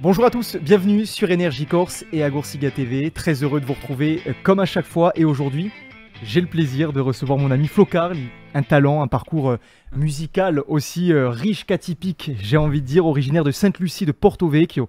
Bonjour à tous, bienvenue sur Énergie Corse et à Goursiga TV. Très heureux de vous retrouver comme à chaque fois. Et aujourd'hui, j'ai le plaisir de recevoir mon ami Flo Carli, un talent, un parcours musical aussi riche qu'atypique, j'ai envie de dire, originaire de Sainte-Lucie de Porto Vecchio.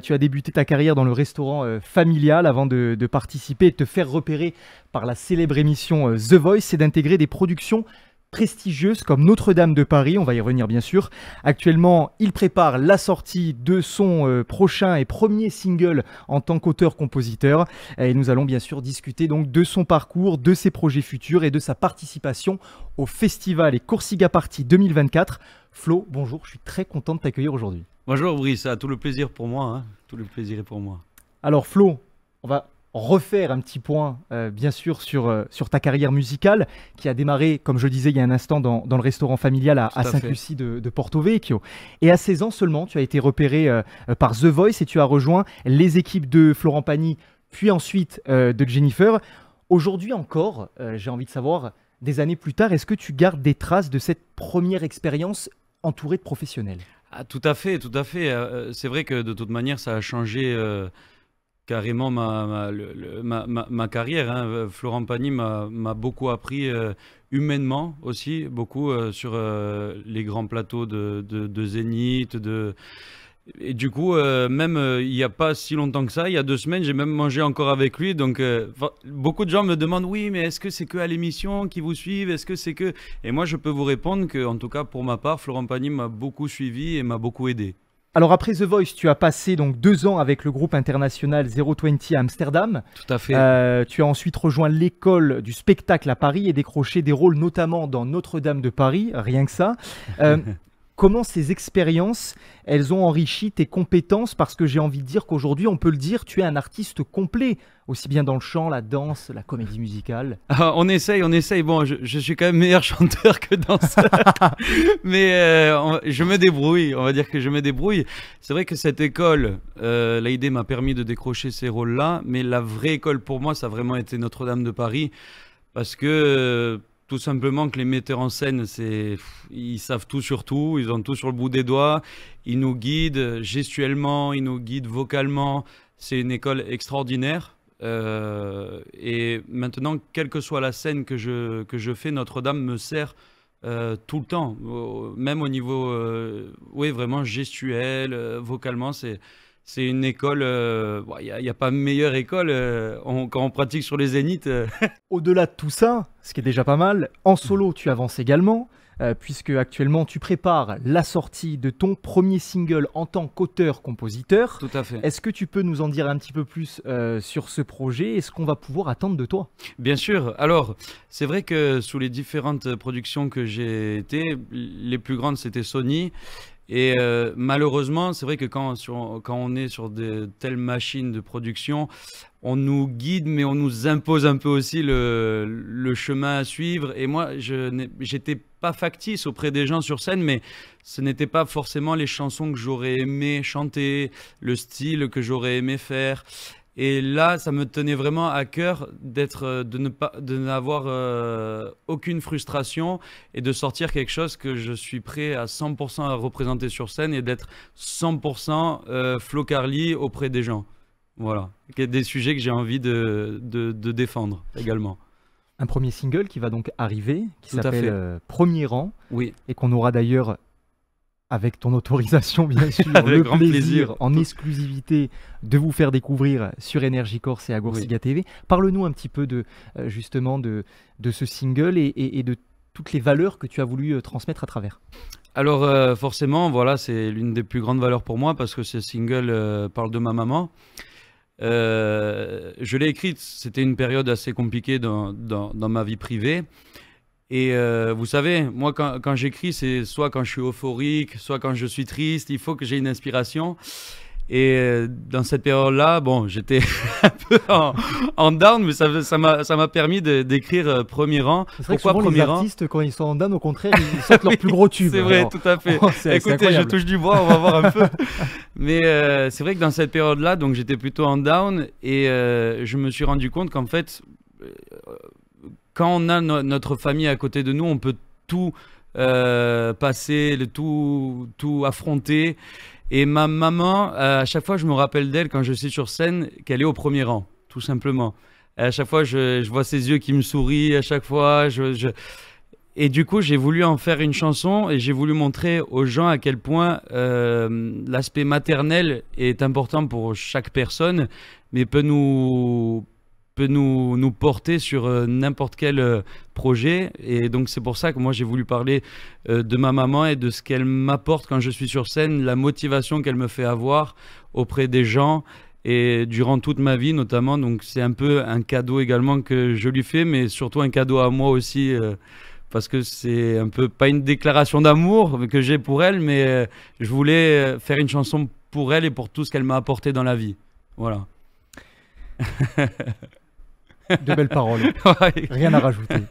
Tu as débuté ta carrière dans le restaurant familial avant de participer et de te faire repérer par la célèbre émission The Voice et d'intégrer des productions prestigieuses comme Notre-Dame de Paris, on va y revenir bien sûr. Actuellement, il prépare la sortie de son prochain et premier single en tant qu'auteur-compositeur. Et nous allons bien sûr discuter donc de son parcours, de ses projets futurs et de sa participation au festival et Corsiga Party 2024. Flo, bonjour, je suis très content de t'accueillir aujourd'hui. Bonjour Brice, tout le plaisir pour moi, hein. Tout le plaisir est pour moi. Alors Flo, on va refaire un petit point, bien sûr, sur ta carrière musicale qui a démarré, comme je le disais il y a un instant, dans le restaurant familial à Sainte-Lucie de Porto Vecchio. Et à 16 ans seulement, tu as été repéré par The Voice et tu as rejoint les équipes de Florent Pagny, puis ensuite de Jennifer. Aujourd'hui encore, j'ai envie de savoir, des années plus tard, est-ce que tu gardes des traces de cette première expérience entourée de professionnels? Tout à fait, tout à fait. C'est vrai que de toute manière, ça a changé carrément ma carrière, hein. Florent Pagny m'a beaucoup appris humainement aussi, beaucoup sur les grands plateaux de Zénith. Et du coup, même il n'y a pas si longtemps que ça, il y a 2 semaines, j'ai même mangé encore avec lui. Donc, beaucoup de gens me demandent, oui, mais est-ce que c'est que à l'émission qui vous suivent? Est-ce que c'est que... Et moi, je peux vous répondre que, en tout cas, pour ma part, Florent Pagny m'a beaucoup suivi et m'a beaucoup aidé. Alors après The Voice, tu as passé donc 2 ans avec le groupe international 020 à Amsterdam. Tout à fait. Tu as ensuite rejoint l'école du spectacle à Paris et décroché des rôles notamment dans Notre-Dame de Paris, rien que ça. Comment ces expériences, elles ont enrichi tes compétences? Parce que j'ai envie de dire qu'aujourd'hui, on peut le dire, tu es un artiste complet, aussi bien dans le chant, la danse, la comédie musicale. On essaye, on essaye. Bon, je suis quand même meilleur chanteur que danseur, mais je me débrouille, on va dire que je me débrouille. C'est vrai que cette école, l'AID m'a permis de décrocher ces rôles-là, mais la vraie école pour moi, ça a vraiment été Notre-Dame de Paris, parce que... tout simplement que les metteurs en scène, ils savent tout sur tout, ils ont tout sur le bout des doigts, ils nous guident gestuellement, ils nous guident vocalement. C'est une école extraordinaire. Et maintenant, quelle que soit la scène que je fais, Notre-Dame me sert tout le temps, même au niveau, oui, vraiment gestuel, vocalement, c'est une école, il n'y a pas meilleure école quand on pratique sur les zéniths. Au-delà de tout ça, ce qui est déjà pas mal, en solo tu avances également, puisque actuellement tu prépares la sortie de ton premier single en tant qu'auteur-compositeur. Tout à fait. Est-ce que tu peux nous en dire un petit peu plus sur ce projet et ce qu'on va pouvoir attendre de toi? Bien sûr. Alors, c'est vrai que sous les différentes productions que j'ai été, les plus grandes c'était Sony. Et malheureusement, c'est vrai que quand on est sur de telles machines de production, on nous guide, mais on nous impose un peu aussi le chemin à suivre. Et moi, j'étais pas factice auprès des gens sur scène, mais ce n'étaient pas forcément les chansons que j'aurais aimé chanter, le style que j'aurais aimé faire. Et là, ça me tenait vraiment à cœur de n'avoir aucune frustration et de sortir quelque chose que je suis prêt à 100% à représenter sur scène et d'être 100% Flo Carli auprès des gens. Voilà, des sujets que j'ai envie de défendre également. Un premier single qui va donc arriver, qui Tout à s'appelle Premier rang, oui. Et qu'on aura d'ailleurs, avec ton autorisation bien sûr, avec le grand plaisir en exclusivité de vous faire découvrir sur Énergie Corse et à Goursiga TV. Parle-nous un petit peu justement de ce single et de toutes les valeurs que tu as voulu transmettre à travers. Alors forcément, voilà, c'est l'une des plus grandes valeurs pour moi parce que ce single parle de ma maman. Je l'ai écrite, c'était une période assez compliquée dans ma vie privée. Et vous savez, moi quand j'écris, c'est soit quand je suis euphorique, soit quand je suis triste, il faut que j'ai une inspiration. Et dans cette période-là, bon, j'étais un peu en down, mais ça m'a permis d'écrire Premier rang. Pourquoi Premier rang? Les artistes, quand ils sont en down, au contraire, ils sortent leur plus gros tube. C'est vrai, tout à fait. Écoutez, je touche du bois, on va voir un peu. Mais c'est vrai que dans cette période-là, donc j'étais plutôt en down et je me suis rendu compte qu'en fait, quand on a notre famille à côté de nous, on peut tout passer, tout affronter. Et ma maman, à chaque fois, je me rappelle d'elle quand je suis sur scène, qu'elle est au premier rang, tout simplement. Et à chaque fois, je vois ses yeux qui me sourient, à chaque fois. Et du coup, j'ai voulu en faire une chanson et j'ai voulu montrer aux gens à quel point l'aspect maternel est important pour chaque personne, mais peut nous porter sur n'importe quel projet. Et donc, c'est pour ça que moi, j'ai voulu parler de ma maman et de ce qu'elle m'apporte quand je suis sur scène, la motivation qu'elle me fait avoir auprès des gens et durant toute ma vie notamment. Donc, c'est un peu un cadeau également que je lui fais, mais surtout un cadeau à moi aussi. Parce que c'est un peu, pas une déclaration d'amour que j'ai pour elle, mais je voulais faire une chanson pour elle et pour tout ce qu'elle m'a apporté dans la vie. Voilà. De belles paroles. Ouais. Rien à rajouter.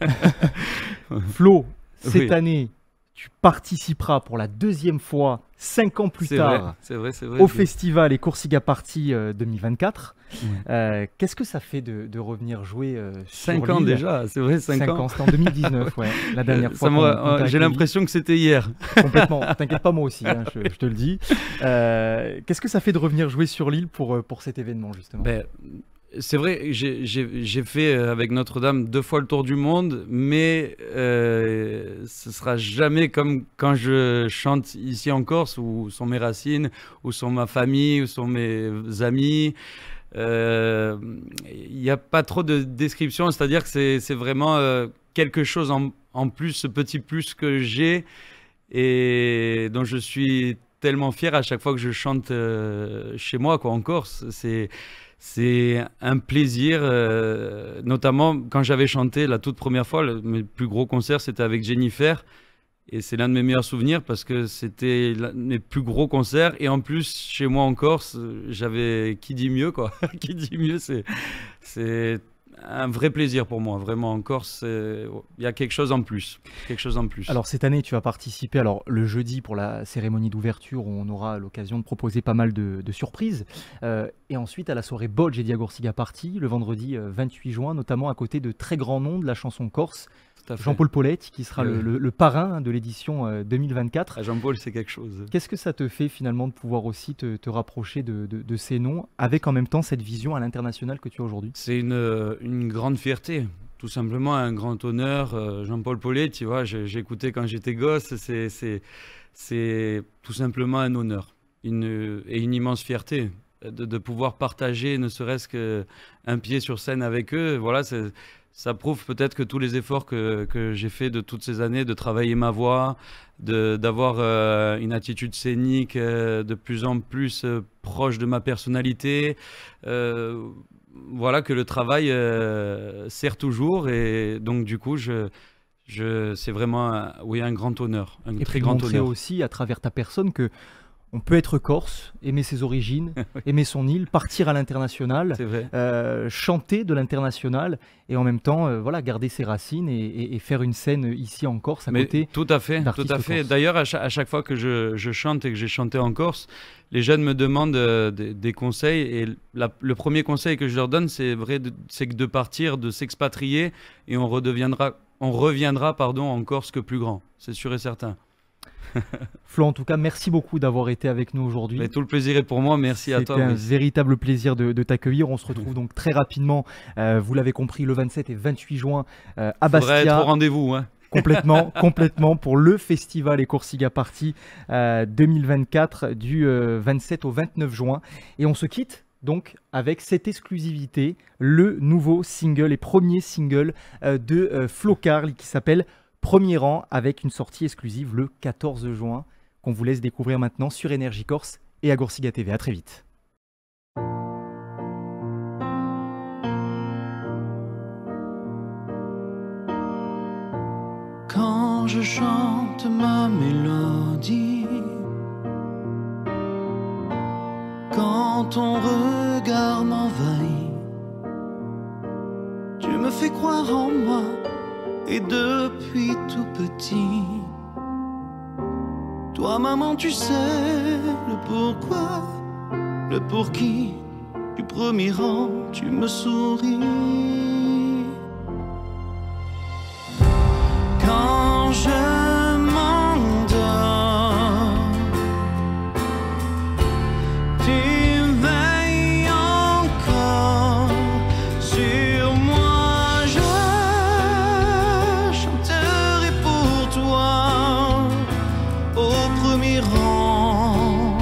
Flo, cette Oui. année, tu participeras pour la deuxième fois, 5 ans plus C'est vrai, tard, c'est vrai, c'est vrai. au festival et Corsica Party 2024. Ouais. Qu'est-ce que ça fait de revenir jouer sur 5 ans l'île? déjà, c'est vrai, 5 ans. C'était en 2019, ouais, la dernière fois. J'ai accueilli. l'impression que c'était hier. Complètement, t'inquiète pas, moi aussi, hein, je te le dis. Qu'est-ce que ça fait de revenir jouer sur l'île pour cet événement, justement? Ben, c'est vrai, j'ai fait avec Notre-Dame 2 fois le tour du monde, mais ce sera jamais comme quand je chante ici en Corse, où sont mes racines, où sont ma famille, où sont mes amis. Il n'y a pas trop de description, c'est-à-dire que c'est vraiment quelque chose en plus, ce petit plus que j'ai et dont je suis tellement fier à chaque fois que je chante chez moi, quoi, en Corse. C'est un plaisir, notamment quand j'avais chanté la toute première fois, mes plus gros concerts, c'était avec Jennifer. Et c'est l'un de mes meilleurs souvenirs parce que c'était mes plus gros concerts. Et en plus, chez moi en Corse, j'avais qui dit mieux, quoi. Qui dit mieux, c'est un vrai plaisir pour moi. Vraiment, en Corse, il y a quelque chose en plus. Quelque chose en plus. Alors cette année, tu vas participer le jeudi pour la cérémonie d'ouverture où on aura l'occasion de proposer pas mal de surprises. Et ensuite à la soirée Bodge et Diagorsiga Party, le vendredi 28 juin, notamment à côté de très grands noms de la chanson corse. Tout à fait. Jean-Paul Poletti qui sera Oui. le parrain de l'édition 2024. Ah, Jean-Paul, c'est quelque chose. Qu'est-ce que ça te fait finalement de pouvoir aussi te rapprocher de ces noms avec en même temps cette vision à l'international que tu as aujourd'hui? C'est une grande fierté, tout simplement un grand honneur. Jean-Paul Poletti, tu vois, j'écoutais quand j'étais gosse, c'est tout simplement un honneur et une immense fierté de pouvoir partager ne serait-ce qu'un pied sur scène avec eux. Voilà, ça prouve peut-être que tous les efforts que j'ai fait de toutes ces années, de travailler ma voix, d'avoir une attitude scénique de plus en plus proche de ma personnalité, voilà, que le travail sert toujours. Et donc, du coup, c'est vraiment oui, un grand honneur, un Et très puis grand montrer honneur. aussi à travers ta personne que on peut être corse, aimer ses origines, aimer son île, partir à l'international, C'est vrai. chanter de l'international et en même temps voilà, garder ses racines et faire une scène ici en Corse à Mais côté tout à fait, tout d'artistes à fait. corses. D'ailleurs, à chaque fois que je chante et que j'ai chanté en Corse, les jeunes me demandent des conseils. Et le premier conseil que je leur donne, c'est que de partir, de s'expatrier, et on reviendra pardon, en Corse que plus grand. C'est sûr et certain. Flo, en tout cas, merci beaucoup d'avoir été avec nous aujourd'hui. Mais tout le plaisir est pour moi. Merci à toi. C'était un Brice. véritable plaisir de t'accueillir. On se retrouve donc très rapidement, vous l'avez compris, le 27 et 28 juin à Faudrait être au Bastia. rendez-vous. Hein. Complètement pour le festival et Corsica Party 2024 du 27 au 29 juin. Et on se quitte donc avec cette exclusivité, le nouveau single et premier single de Flo Carl qui s'appelle Premier rang, avec une sortie exclusive le 14 juin qu'on vous laisse découvrir maintenant sur Énergie Corse et à Corsica TV. À très vite. Quand je chante ma mélodie, quand ton regard m'envahit, tu me fais croire en moi. Et depuis tout petit, toi maman tu sais le pourquoi, le pour qui, du premier rang tu me souris. Quand je m'endors, premier rang,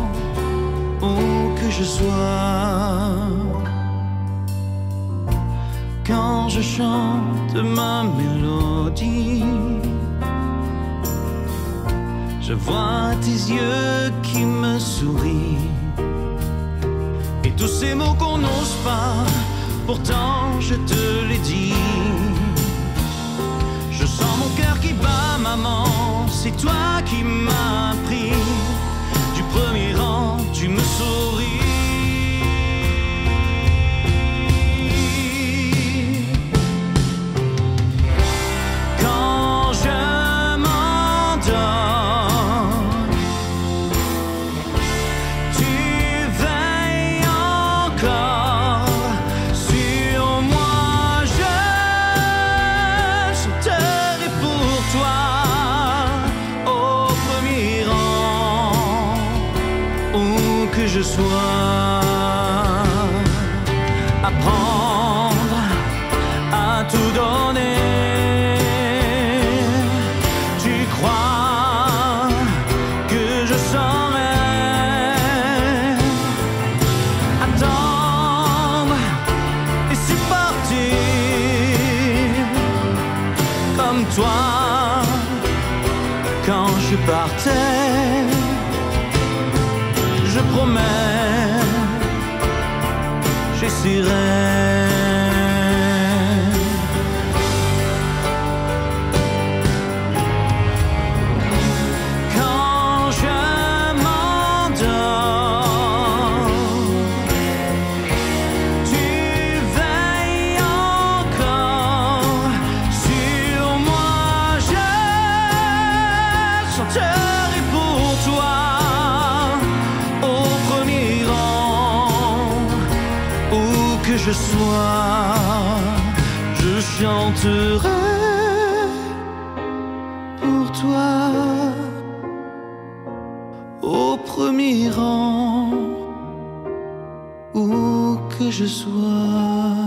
où que je sois. Quand je chante ma mélodie, je vois tes yeux qui me sourient. Et tous ces mots qu'on n'ose pas, pourtant je te l'ai dit. Je sens mon cœur qui bat, maman, c'est toi qui m'as pris. Du premier rang, tu me souris. Quand je m'endors, tu veilles encore sur moi. Je chanterai pour toi au premier rang, où que je sois. Apprendre à tout donner. Tu crois que je saurais attendre et supporter comme toi quand je partais. Je promets, j'essaierai. Quand je m'endors, tu veilles encore sur moi. Je chanterai pour toi au premier rang, où que je sois. Je chanterai pour toi au premier rang, où que je sois.